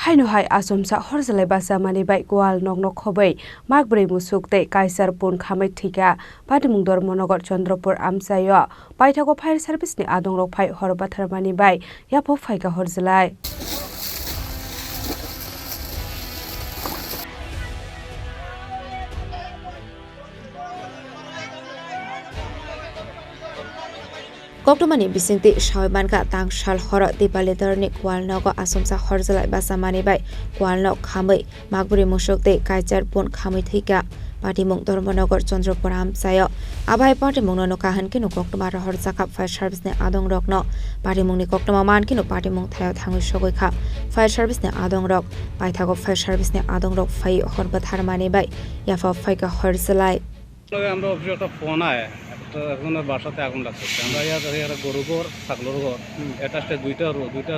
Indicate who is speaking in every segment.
Speaker 1: Hainu hai asomsa horzalai Bwchamani bai Guwal Nokno Khobwi Makbwrwi Muswk tei Kaichar Khamwi Thwikha Patimung Nogor Tripura amsayo paithago fire service ni adongrok phai hor Bwchamani bai yapo phaika horzalai Koktomani bisingti shawaimanka tangshal horo dipalitorni Guwal Nogo asomsa horzalai Bwchamani bai Guwal Nog Khamwi Makbwrwi Muswk tei Kaichar Khamwi Thwikha Patimung Nogor Tripura amsayo abai Patimung no kahankino koktoma horzakha fire service ni adongrokno Patimung ni koktoma mankino Patimung thayo thangwi sogoikha fire service ni adongrok paithago fire service ni adongrok phai hor Bwchamani bai yafa phaika horzalai
Speaker 2: আমরা অফিসে একটা phone আয় এখন বাসাতে আগুন লাগছে আমরা ইয়ার গরু ঘর ছাগলের ঘর অ্যাটাচে দুইটা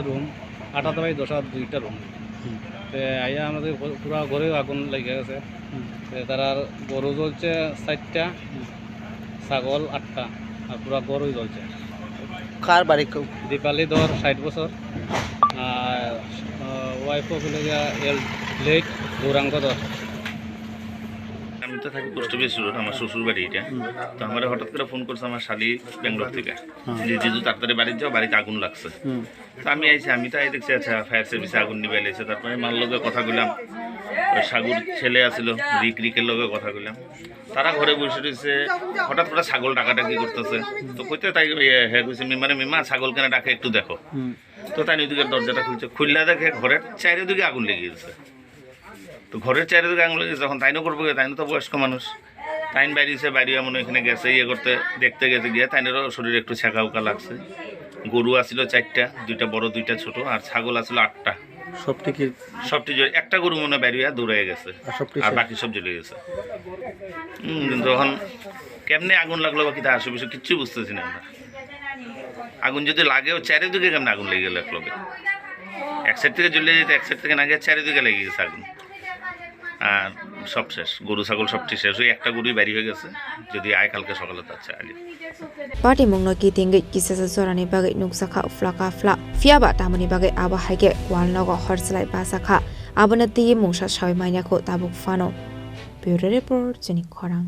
Speaker 2: রুম 8 বাই 10 দুইটা রুম আইয়া আমাদের পুরো ঘরে আগুন লেগে গেছে তারা গরু জ্বলছে 4টা ছাগল 8টা আর পুরো গরুই জ্বলছে
Speaker 3: কার বাড়ি
Speaker 2: দীপালি ধর 60 বছর আর ওয়াইফ হলো লেট খোরাং ধর
Speaker 4: আমি তো থাকি পোস্ট অফিস রোড আমার শ্বশুর বাড়ি এটা তো আমার হঠাৎ করে ফোন করছে আমার শালি বেঙ্গলোর থেকে যে জিজু তাড়াতাড়ি বাড়িতে যাও বাড়িতে আগুন লাগছে তো আমি আইছি আমি তো দেখছি আচ্ছা ফায়ার সার্ভিসে আগুন নিবে এসে তারপরে মার লগে কথা কইলাম সাগুর ছেলে আসিল রিকের লগে কথা কইলাম তারা ঘরে বসে রয়েছে হঠাৎ করে ছাগল ডাকাডাকি করতেছে তো কইতে তাই হ্যাঁ কইছে মিমা ছাগল কেন ডাকে একটু দেখো তো তাই ওইদিকে দরজাটা খুলছে খুললা দেখে ঘরের চারিদিকে আগুন লেগে গেছে তো ঘরের চারিদিকে আগুন লেগেছে তখন তাইনও করবো তাইনও তো বয়স্ক মানুষ তাইন বাইরেছে বাইরে মনে এখানে গেছে ইয়ে করতে দেখতে গেছে গিয়ে তাইনেরও শরীরে একটু ছ্যাঁকা উকা লাগছে গরু আসছিল 4টা 2টা বড় 2টা ছোট আর ছাগল আসছিল 8টা সবটি একটা গরু মনে বাইরে দৌড়ে গেছে আর বাকি সব জ্বলে গেছে কিন্তু তখন কেমনে আগুন লাগলো বা কিতা আশেপাশে কিচ্ছু বুঝতেছি না আমরা আগুন যদি লাগেও চারিদিকে কেমনে আগুন লেগে গেল একলগে এক সাইড থেকে জ্বলে যেতে এক সাইড থেকে না গিয়ে চারিদিকে লেগে গেছে আগুন আর সব শেষ গরু ছাগল সবটি শেষ ওই একটা গরুই বাড়ি হয়ে গেছে যদি আয় কালকে সকালে তাচ্ছে আলি
Speaker 1: Patimung no kitingi kisasa sorani bagai nuksakha flaka fla fiaba tamani bagai aba haige Guwal Nogo horzalai Bwchamani abana tiye mungsa shawai mainya ko tabuk fano Bureau Report Chini Khorang